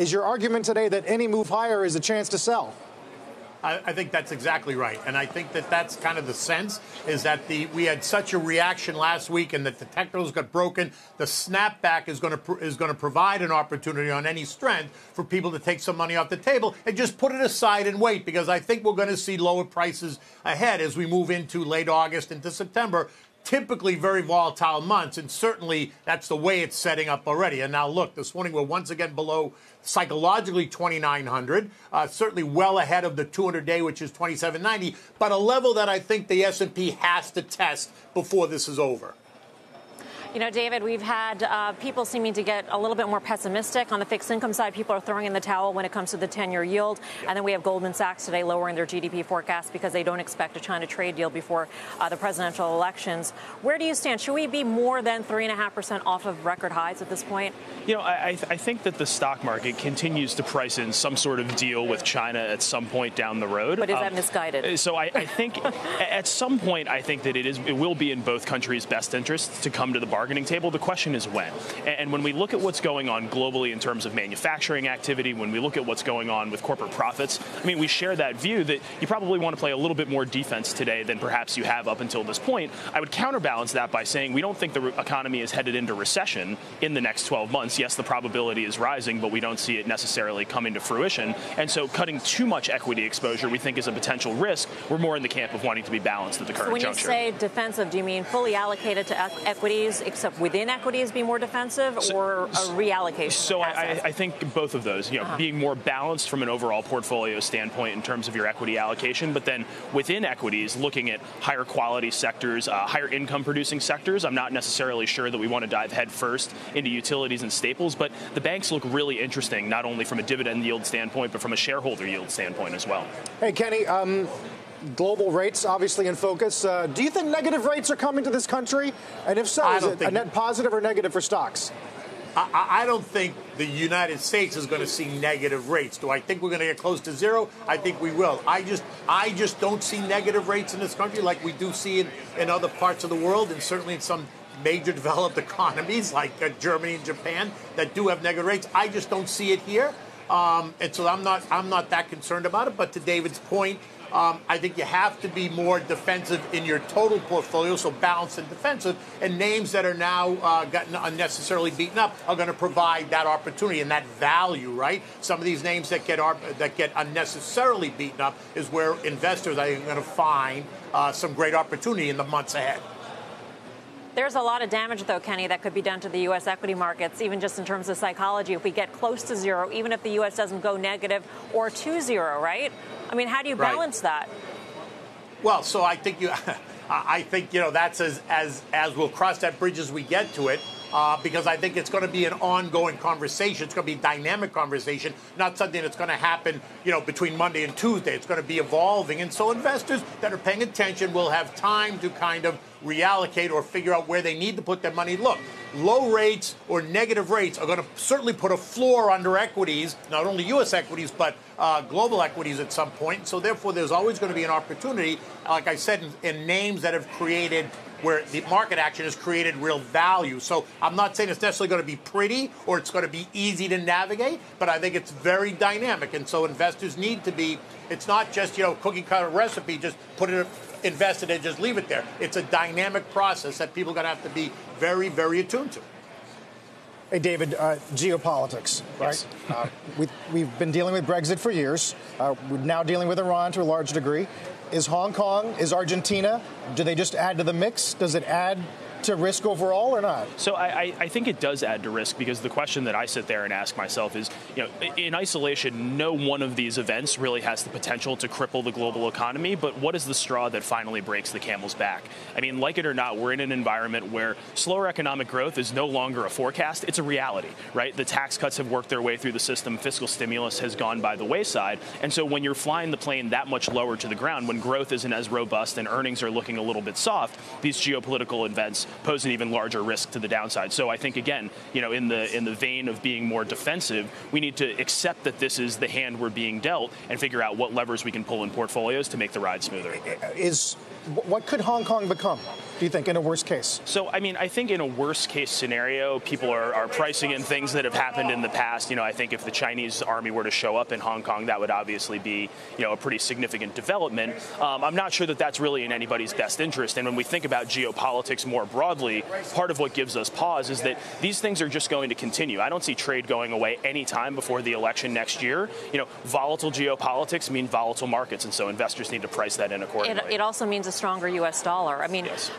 is your argument today that any move higher is a chance to sell? I think that's exactly right. And I think that that's kind of the sense, is that we had such a reaction last week and that the technicals got broken. The snapback is going to provide an opportunity on any strength for people to take some money off the table and just put it aside and wait, because I think we're going to see lower prices ahead as we move into late August into September. Typically very volatile months, and certainly that's the way it's setting up already. And now look, this morning we're once again below psychologically 2,900, certainly well ahead of the 200-day, which is 2,790, but a level that I think the S&P has to test before this is over. You know, David, we've had people seeming to get a little bit more pessimistic on the fixed income side. People are throwing in the towel when it comes to the 10-year yield. And then we have Goldman Sachs today lowering their GDP forecast because they don't expect a China trade deal before the presidential elections. Where do you stand? Should we be more than 3.5% off of record highs at this point? You know, I think that the stock market continues to price in some sort of deal with China at some point down the road. But is that misguided? So I think at some point, I think that it will be in both countries' best interests to come to the bargaining table. The question is when. And when we look at what's going on globally in terms of manufacturing activity, when we look at what's going on with corporate profits, I mean, we share that view that you probably want to play a little bit more defense today than perhaps you have up until this point. I would counterbalance that by saying we don't think the economy is headed into recession in the next 12 months. Yes, the probability is rising, but we don't see it necessarily coming to fruition. And so cutting too much equity exposure we think is a potential risk. We're more in the camp of wanting to be balanced at the current juncture. When you say defensive, do you mean fully allocated to equities, except within equities be more defensive, or a reallocation? So I think both of those, being more balanced from an overall portfolio standpoint in terms of your equity allocation, but then within equities, looking at higher quality sectors, higher income producing sectors. I'm not necessarily sure that we want to dive head first into utilities and staples, but the banks look really interesting, not only from a dividend yield standpoint, but from a shareholder yield standpoint as well. Hey, Kenny, global rates obviously in focus. Do you think negative rates are coming to this country? And if so, is it a net positive or negative for stocks? I don't think the United States is going to see negative rates. Do I think we're going to get close to zero? I think we will. I just don't see negative rates in this country like we do see in other parts of the world, and certainly in some major developed economies like Germany and Japan that do have negative rates. I just don't see it here. And so I'm not that concerned about it. But to David's point, I think you have to be more defensive in your total portfolio, so balanced and defensive. And names that are now gotten unnecessarily beaten up are going to provide that opportunity and that value, right? Some of these names that get unnecessarily beaten up is where investors are going to find some great opportunity in the months ahead. There's a lot of damage, though, Kenny, that could be done to the U.S. equity markets, even just in terms of psychology. If we get close to zero, even if the U.S. doesn't go negative or to zero, right? I mean, how do you balance that? Well, so I think that's as we'll cross that bridge as we get to it. Because I think it's going to be an ongoing conversation. It's going to be a dynamic conversation, not something that's going to happen, between Monday and Tuesday. It's going to be evolving. And so investors that are paying attention will have time to kind of reallocate or figure out where they need to put their money. Look, low rates or negative rates are going to certainly put a floor under equities, not only U.S. equities, but global equities at some point. So therefore, there's always going to be an opportunity, like I said, in names that have created where the market action has created real value. So I'm not saying it's necessarily going to be pretty or it's going to be easy to navigate, but I think it's very dynamic. And so investors need to be, it's not just, cookie cutter recipe, just put it, invest it and just leave it there. It's a dynamic process that people are going to have to be very, very attuned to. Hey, David, geopolitics, right? Yes. We've been dealing with Brexit for years. We're now dealing with Iran to a large degree. Is Hong Kong, is Argentina, do they just add to the mix? Does it add to risk overall or not? So I think it does add to risk, because the question that I sit there and ask myself is, in isolation, no one of these events really has the potential to cripple the global economy, but what is the straw that finally breaks the camel's back? I mean, like it or not, we're in an environment where slower economic growth is no longer a forecast, it's a reality, right? The tax cuts have worked their way through the system, fiscal stimulus has gone by the wayside, and so when you're flying the plane that much lower to the ground, when growth isn't as robust and earnings are looking a little bit soft, these geopolitical events pose an even larger risk to the downside. So I think, again, in the vein of being more defensive, we need to accept that this is the hand we're being dealt and figure out what levers we can pull in portfolios to make the ride smoother. What could Hong Kong become? do you think, in a worst case? So, I mean, I think in a worst case scenario, people are pricing in things that have happened in the past. You know, I think if the Chinese army were to show up in Hong Kong, that would obviously be, you know, a pretty significant development. I'm not sure that that's really in anybody's best interest. And when we think about geopolitics more broadly, part of what gives us pause is that these things are just going to continue. I don't see trade going away anytime before the election next year. You know, volatile geopolitics mean volatile markets, and so investors need to price that in accordingly. It also means a stronger U.S. dollar. I mean, yes.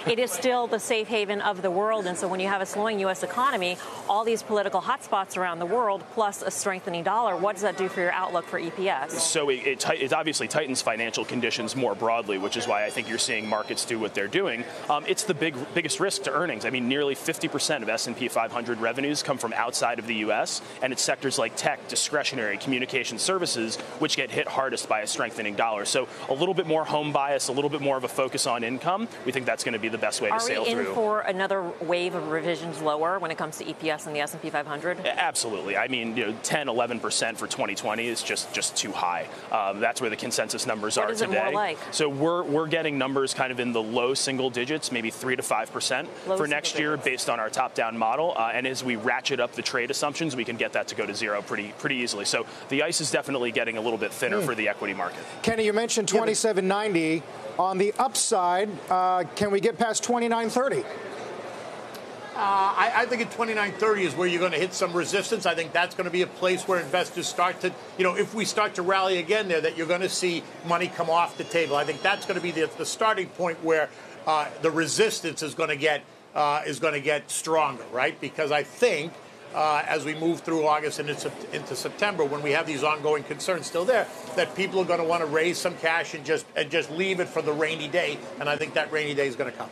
It is still the safe haven of the world, and so when you have a slowing U.S. economy, all these political hotspots around the world, plus a strengthening dollar, what does that do for your outlook for EPS? So it obviously tightens financial conditions more broadly, which is why I think you're seeing markets do what they're doing. It's the biggest risk to earnings. I mean, nearly 50% of S&P 500 revenues come from outside of the U.S., and it's sectors like tech, discretionary, communication services, which get hit hardest by a strengthening dollar. So a little bit more home bias, a little bit more of a focus on income. We think that's going to be the best way to sail through. Are we in for another wave of revisions lower when it comes to EPS in the S&P 500? Absolutely. I mean, you know, 10, 11% for 2020 is just too high. That's where the consensus numbers are today. What is it more like? So we're getting numbers kind of in the low single digits, maybe 3 to 5% for next year, based on our top-down model. And as we ratchet up the trade assumptions, we can get that to go to zero pretty easily. So the ice is definitely getting a little bit thinner for the equity market. Kenny, you mentioned 2790. On the upside, can we get past 2930? I think at 29.30 is where you're going to hit some resistance. I think that's going to be a place where investors start to, you know, if we start to rally again there, that you're going to see money come off the table. I think that's going to be the starting point where the resistance is going to get stronger, right? Because I think as we move through August and into September, when we have these ongoing concerns still there, that people are going to want to raise some cash and just leave it for the rainy day. And I think that rainy day is going to come.